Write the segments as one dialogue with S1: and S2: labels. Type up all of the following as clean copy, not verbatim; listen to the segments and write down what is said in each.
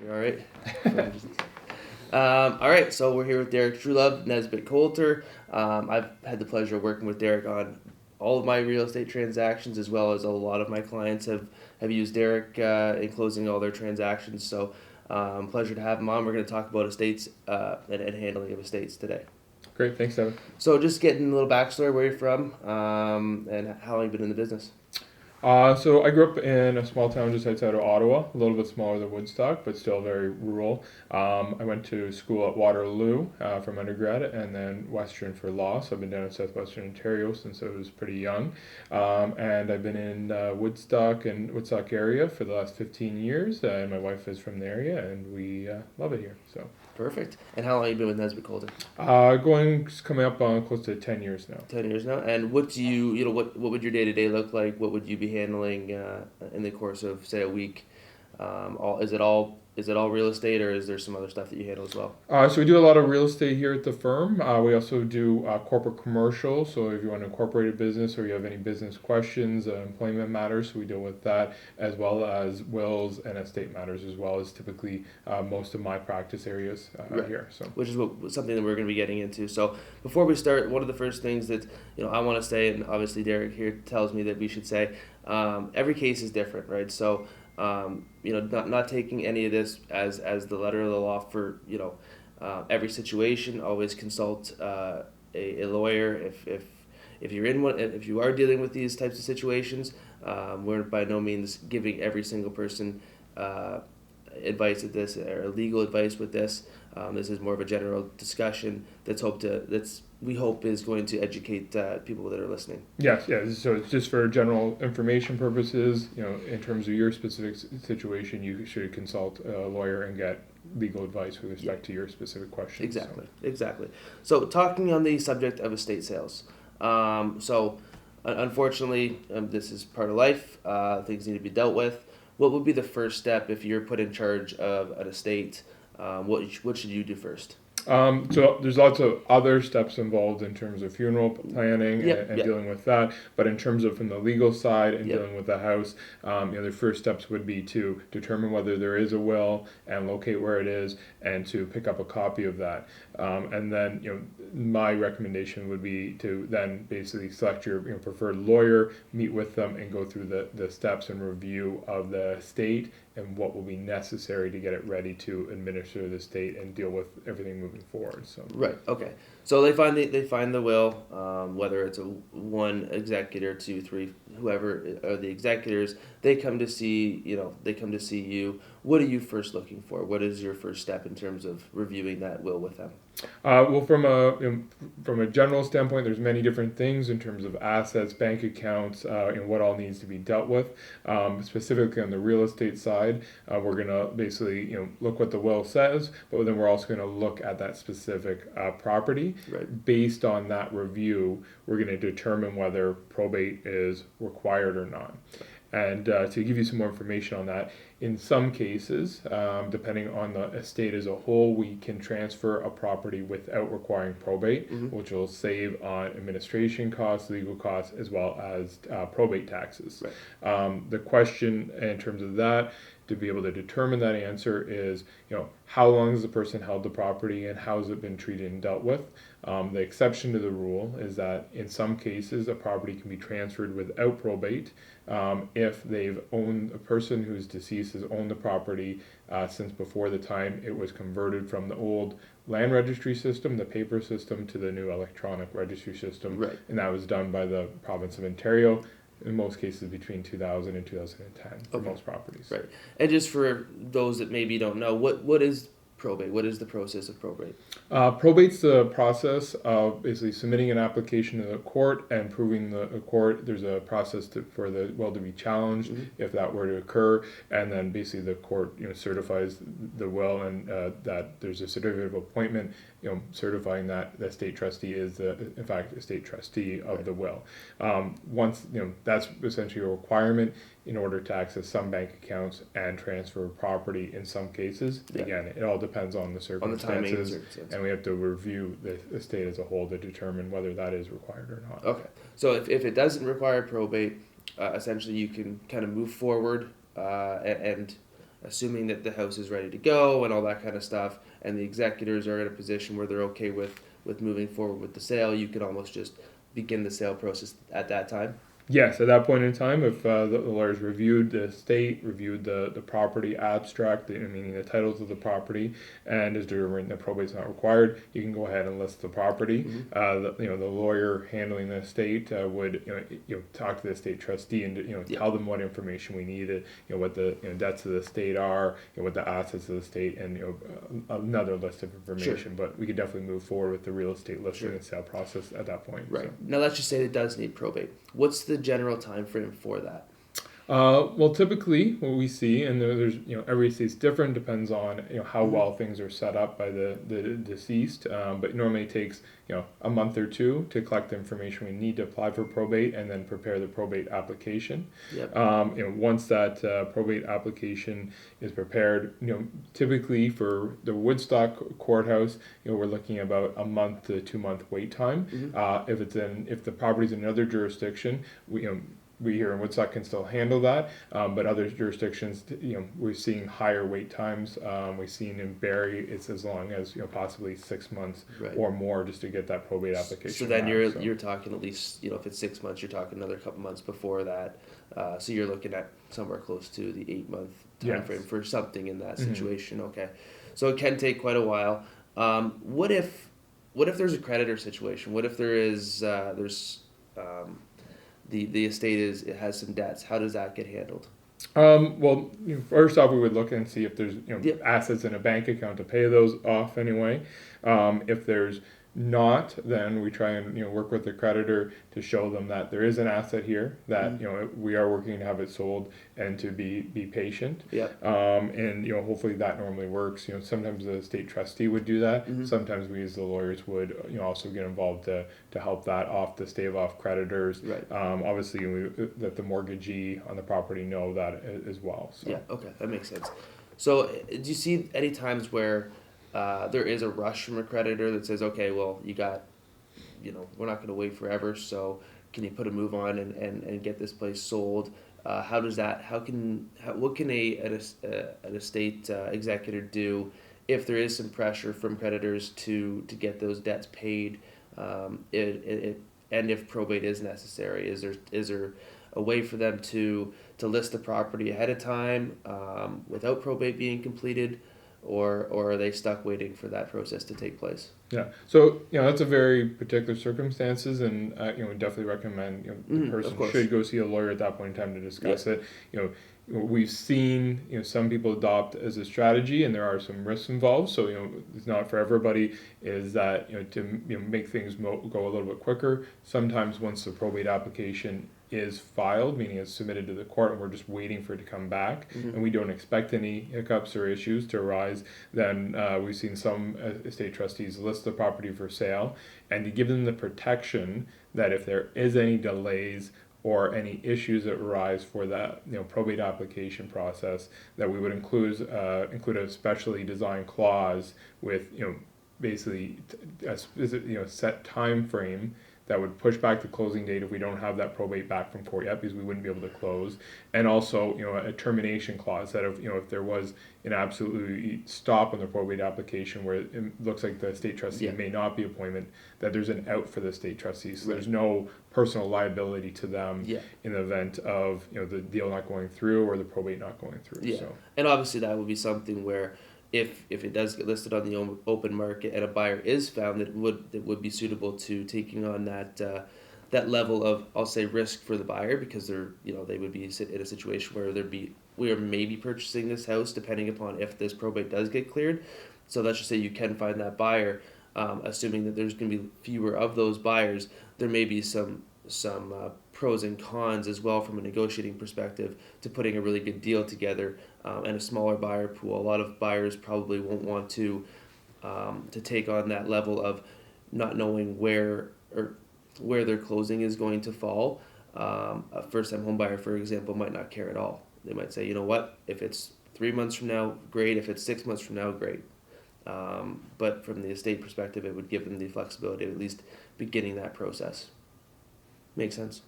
S1: You all right? All right, so we're here with Derek Truelove, Nesbitt Coulter. I've had the pleasure of working with Derek on all of my real estate transactions, as well as a lot of my clients have used Derek in closing all their transactions. So pleasure to have him on. We're going to talk about estates and handling of estates today.
S2: Great, thanks, Devon.
S1: So just getting a little backstory, where you're from, and how long you've been in the business.
S2: So I grew up in a small town just outside of Ottawa, a little bit smaller than Woodstock, but still very rural. I went to school at Waterloo from undergrad, and then Western for law. So I've been down in southwestern Ontario since I was pretty young. And I've been in Woodstock and Woodstock area for the last 15 years. And my wife is from the area, and we love it here. So
S1: Perfect. And how long have you been with Nesbitt Coulter?
S2: coming up on close to 10 years now.
S1: 10 years now. And what do what would your day-to-day look like? What would you be handling in the course of, say, a week? Is it all real estate, or is there some other stuff that you handle as well?
S2: So we do a lot of real estate here at the firm. We also do corporate commercial. So if you want to incorporate a business or you have any business questions, employment matters, so we deal with that, as well as wills and estate matters, as well as typically most of my practice areas here. So
S1: which is something that we're going to be getting into. So before we start, one of the first things that I want to say, and obviously Derek here tells me that we should say, every case is different, right? So not taking any of this as the letter of the law for every situation. Always consult a lawyer if you're in one. If you are dealing with these types of situations, we're by no means giving every single person advice at this or legal advice with this. This is more of a general discussion we hope is going to educate people that are listening.
S2: Yes. So it's just for general information purposes. In terms of your specific situation, you should consult a lawyer and get legal advice with respect to your specific questions.
S1: Exactly. So talking on the subject of estate sales. Unfortunately, this is part of life. Things need to be dealt with. What would be the first step if you're put in charge of an estate? What should you do first?
S2: So there's lots of other steps involved in terms of funeral planning and dealing with that. But in terms of from the legal side and dealing with the house, the first steps would be to determine whether there is a will and locate where it is, and to pick up a copy of that. And then my recommendation would be to then basically select your preferred lawyer, meet with them, and go through the steps and review of the estate and what will be necessary to get it ready to administer the estate and deal with everything moving forward. So
S1: right, okay. So they find the will, whether it's a one executor, 2, 3, whoever are the executors. They come to see you. What are you first looking for? What is your first step in terms of reviewing that will with them?
S2: Well, from a general standpoint, there's many different things in terms of assets, bank accounts, and what all needs to be dealt with. Specifically on the real estate side, we're going to basically look what the will says, but then we're also going to look at that specific property.
S1: Right.
S2: Based on that review, we're going to determine whether probate is required or not. And to give you some more information on that, in some cases, depending on the estate as a whole, we can transfer a property without requiring probate, which will save on administration costs, legal costs, as well as probate taxes.
S1: Right.
S2: The question in terms of that, to be able to determine that answer, is how long has the person held the property and how has it been treated and dealt with. The exception to the rule is that in some cases a property can be transferred without probate if a person who's deceased has owned the property since before the time it was converted from the old land registry system, the paper system, to the new electronic registry system.
S1: Right.
S2: And that was done by the province of Ontario, in most cases between 2000 and 2010 for most properties.
S1: Right. And just for those that maybe don't know, what is probate? What is the process of probate?
S2: Probate's the process of basically submitting an application to the court and proving the court there's a process for the will to be challenged if that were to occur, and then basically the court certifies the will and that there's a certificate of appointment certifying that the estate trustee is in fact the estate trustee of the will. Once that's essentially a requirement in order to access some bank accounts and transfer property in some cases. Again, it all depends on the circumstances, and we have to review the estate as a whole to determine whether that is required or not.
S1: Okay, so if it doesn't require probate, essentially you can kind of move forward and assuming that the house is ready to go and all that kind of stuff, and the executors are in a position where they're okay with moving forward with the sale, you could almost just begin the sale process at that time?
S2: Yes, at that point in time, if the lawyers reviewed the estate, reviewed the property abstract, meaning the titles of the property, and is determined that probate is not required, you can go ahead and list the property. The lawyer handling the estate would talk to the estate trustee and tell them what information we needed, what the debts of the estate are, what the assets of the estate, and another list of information.
S1: Sure.
S2: But we could definitely move forward with the real estate listing and sale process at that point.
S1: Right.
S2: So.
S1: Now let's just say it does need probate. What's the general time frame for that?
S2: Well, typically what we see, and there's every estate's different, depends on how well things are set up by the deceased. But normally it takes a month or two to collect the information we need to apply for probate and then prepare the probate application.
S1: Yep.
S2: Once that probate application is prepared, typically for the Woodstock courthouse, we're looking about a month to 2 month wait time. If the property's in another jurisdiction, we here in Woodstock can still handle that, but other jurisdictions, we're seeing higher wait times. We've seen in Barrie, it's as long as possibly 6 months or more just to get that probate application.
S1: So then you're talking at least if it's 6 months, you're talking another couple months before that. So you're looking at somewhere close to the 8 month time frame for something in that situation. Okay, so it can take quite a while. What if there's a creditor situation? What if there's the estate has some debts? How does that get handled?
S2: Well, first off, we would look and see if there's assets in a bank account to pay those off anyway. If there's not, then we try and work with the creditor to show them that there is an asset here, that we are working to have it sold, and to be patient. And hopefully that normally works. Sometimes the estate trustee would do that. Sometimes we as the lawyers would also get involved to help that stave off creditors. Obviously that the mortgagee on the property know that as well. So.
S1: Yeah, okay, that makes sense. So do you see any times where there is a rush from a creditor that says, okay, well, you got, we're not going to wait forever, so can you put a move on and get this place sold? What can an estate executor do if there is some pressure from creditors to get those debts paid, and if probate is necessary? Is there a way for them to list the property ahead of time without probate being completed? Or are they stuck waiting for that process to take place?
S2: Yeah, so that's a very particular circumstances, and we definitely recommend the person should go see a lawyer at that point in time to discuss it. We've seen some people adopt as a strategy, and there are some risks involved. So it's not for everybody. Is that to make things go a little bit quicker. Sometimes once the probate application is filed, meaning it's submitted to the court, and we're just waiting for it to come back, and we don't expect any hiccups or issues to arise, then we've seen some estate trustees list the property for sale, and to give them the protection that if there is any delays or any issues that arise for that probate application process, that we would include a specially designed clause with basically a set time frame that would push back the closing date if we don't have that probate back from court yet, because we wouldn't be able to close. And also, a termination clause that if there was an absolute stop on the probate application where it looks like the estate trustee may not be appointed, that there's an out for the estate trustee. So there's no personal liability to them in the event of the deal not going through or the probate not going through.
S1: Yeah,
S2: So.
S1: And obviously that would be something where if it does get listed on the open market and a buyer is found, that would be suitable to taking on that level of, I'll say, risk for the buyer, because they would be in a situation where we are maybe purchasing this house depending upon if this probate does get cleared. So let's just say you can find that buyer, assuming that there's going to be fewer of those buyers. There may be some pros and cons as well from a negotiating perspective to putting a really good deal together, and a smaller buyer pool. A lot of buyers probably won't want to take on that level of not knowing where their closing is going to fall. A first-time home buyer, for example, might not care at all. They might say, you know what, if it's 3 months from now, great. If it's 6 months from now, great. But from the estate perspective, it would give them the flexibility of at least beginning that process. Makes sense.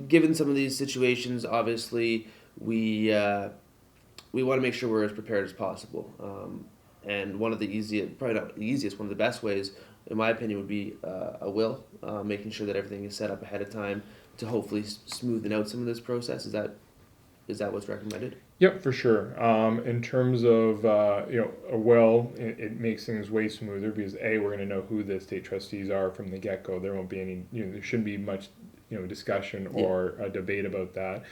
S1: Given some of these situations, obviously, we we want to make sure we're as prepared as possible. And one of the easiest, probably not the easiest, one of the best ways, in my opinion, would be a will, making sure that everything is set up ahead of time to hopefully smoothen out some of this process. Is that what's recommended?
S2: Yep, for sure. In terms of a will, it makes things way smoother because we're going to know who the estate trustees are from the get go. There won't be any, there shouldn't be much discussion or a debate about that.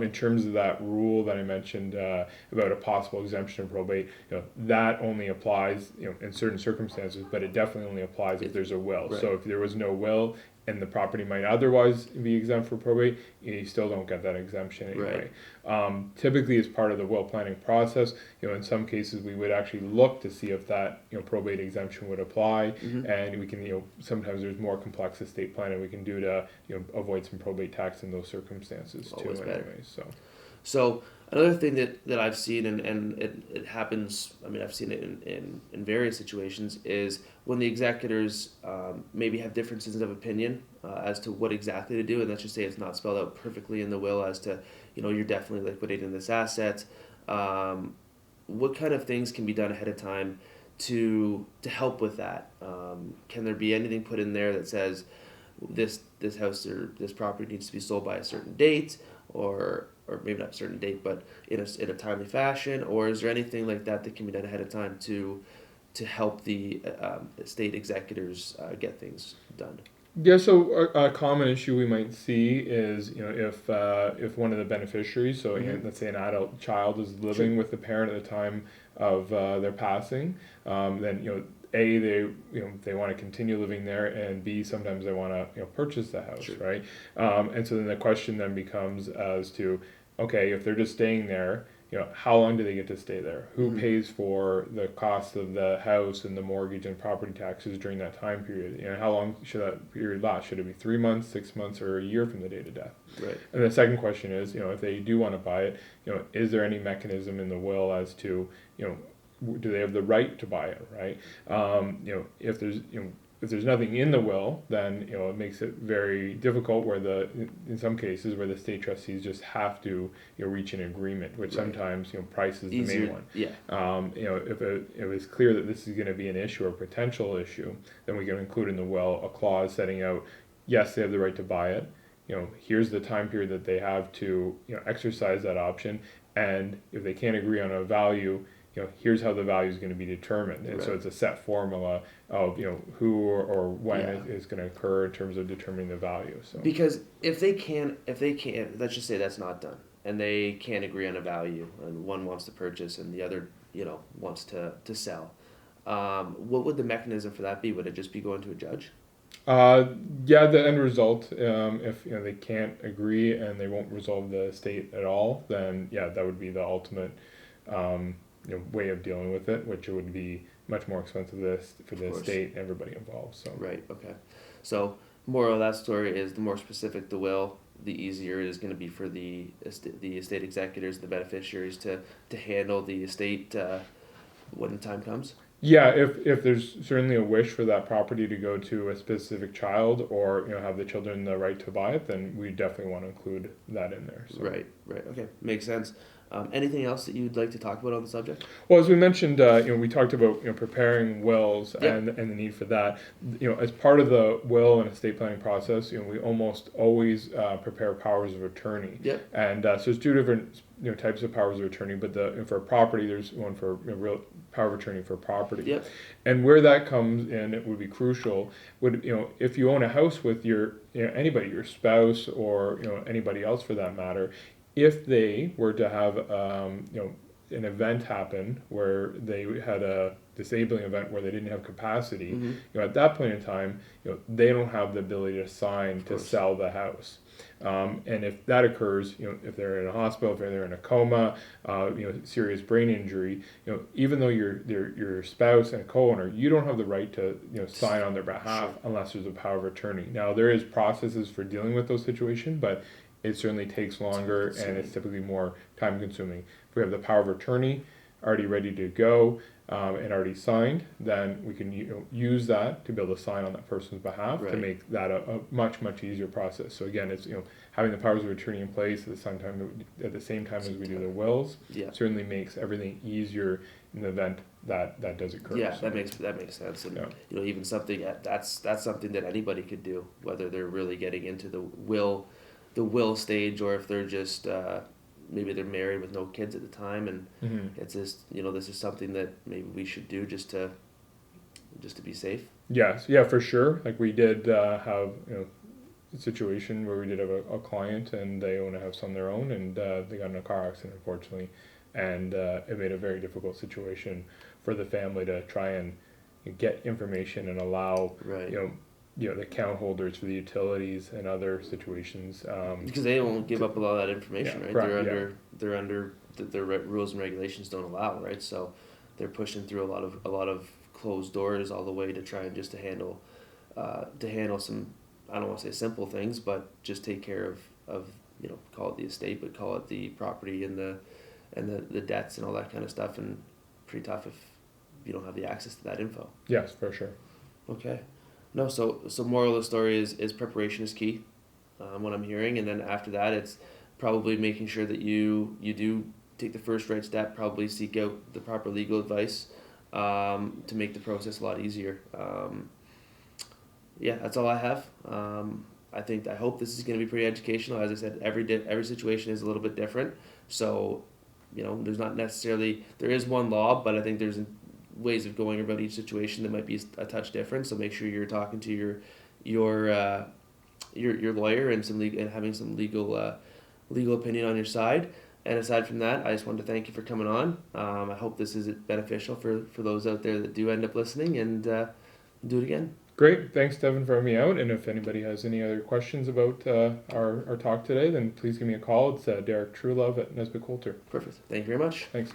S2: In terms of that rule that I mentioned about a possible exemption of probate, that only applies in certain circumstances, but it definitely only applies if there's a will.
S1: Right.
S2: So if there was no will and the property might otherwise be exempt for probate, you still don't get that exemption anyway. Right. Typically, as part of the will planning process, in some cases we would actually look to see if that probate exemption would apply, and we can sometimes there's more complex estate planning we can do to avoid some probate tax in those circumstances
S1: Always
S2: too.
S1: Better.
S2: Anyway,
S1: so another thing that I've seen and it happens. I mean, I've seen it in various situations is when the executors maybe have differences of opinion as to what exactly to do, and let's just say it's not spelled out perfectly in the will as to you're definitely liquidating this asset. What kind of things can be done ahead of time to help with that? Can there be anything put in there that says this house or this property needs to be sold by a certain date, or maybe not a certain date, but in a timely fashion, or is there anything like that that can be done ahead of time to help the estate executors get things done?
S2: Yeah, so a common issue we might see is, if one of the beneficiaries, so let's say an adult child is living with the parent at the time of their passing, then they want to continue living there, and B, sometimes they want to purchase the house, right? And so then the question then becomes as to, okay, if they're just staying there, how long do they get to stay there? Who pays for the cost of the house and the mortgage and property taxes during that time period? How long should that period last? Should it be 3 months, 6 months, or a year from the date of death?
S1: Right.
S2: And the second question is, if they do want to buy it, is there any mechanism in the will as to, do they have the right to buy it, right? If there's nothing in the will, then it makes it very difficult. In some cases where the estate trustees just have to reach an agreement, which sometimes price is the main one.
S1: Yeah.
S2: If it was clear that this is going to be an issue or potential issue, then we can include in the will a clause setting out, yes, they have the right to buy it. Here's the time period that they have to exercise that option, and if they can't agree on a value, here's how the value is going to be determined. And so it's a set formula of, who or when is going to occur in terms of determining the value. So
S1: because if they can't, let's just say that's not done, and they can't agree on a value, and one wants to purchase and the other, wants to sell, what would the mechanism for that be? Would it just be going to a judge?
S2: The end result, if they can't agree and they won't resolve the estate at all, then that would be the ultimate way of dealing with it, which would be much more expensive for the estate and everybody involved. So
S1: right, okay. So moral of that story is the more specific the will, the easier it is going to be for the estate executors, the beneficiaries to handle the estate when the time comes.
S2: Yeah, if there's certainly a wish for that property to go to a specific child, or have the children the right to buy it, then we definitely want to include that in there. So.
S1: Right. Okay, makes sense. Anything else that you'd like to talk about on the subject?
S2: Well, as we mentioned, we talked about preparing wills and the need for that. As part of the will and estate planning process, we almost always prepare powers of attorney.
S1: Yep.
S2: And so there's two different types of powers of attorney, but for property, there's one for real power of attorney for property.
S1: Yep.
S2: And where that comes in, it would be crucial. If you own a house with your anybody, your spouse or anybody else for that matter. If they were to have an event happen where they had a disabling event where they didn't have capacity, at that point in time, they don't have the ability to sign to sell the house. And if that occurs, if they're in a hospital, if they're in a coma, serious brain injury, even though you're your spouse and co-owner, you don't have the right to sign on their behalf unless there's a power of attorney. Now there is processes for dealing with those situations, but it certainly takes longer and it's typically more time consuming. If we have the power of attorney, already ready to go and already signed, then we can use that to be able to sign on that person's behalf to make that a much easier process. So again, it's having the powers of attorney in place at the same time as we do the wills certainly makes everything easier in the event that does occur.
S1: Yeah, so that makes sense. And even something that's something that anybody could do, whether they're really getting into the will stage, or if they're just maybe they're married with no kids at the time, and it's just this is something that maybe we should do just to be safe.
S2: Yes, yeah, for sure. Like we did have a situation where we did have a client, and they own a house on their own, and they got in a car accident, unfortunately, and it made a very difficult situation for the family to try and get information and allow the account holders for the utilities and other situations
S1: because they don't give up a lot of that information, right? Correct, they're under their rules and regulations don't allow, right? So they're pushing through a lot of closed doors all the way to try and just to handle some, I don't want to say simple things, but just take care of call it the estate, but call it the property and the debts and all that kind of stuff, and pretty tough if you don't have the access to that info.
S2: Yes, for sure.
S1: Okay. No, so moral of the story is preparation is key, what I'm hearing, and then after that it's probably making sure that you do take the first right step, probably seek out the proper legal advice to make the process a lot easier. That's all I have. I hope this is going to be pretty educational. As I said, every situation is a little bit different, so there's not necessarily, there is one law, but I think there's ways of going about each situation that might be a touch different. So make sure you're talking to your lawyer and and having some legal opinion on your side. And aside from that, I just wanted to thank you for coming on. I hope this is beneficial for those out there that do end up listening, and do it again.
S2: Great. Thanks, Devon, for having me out. And if anybody has any other questions about our talk today, then please give me a call. It's Derek Truelove at Nesbitt Coulter.
S1: Perfect. Thank you very much.
S2: Thanks.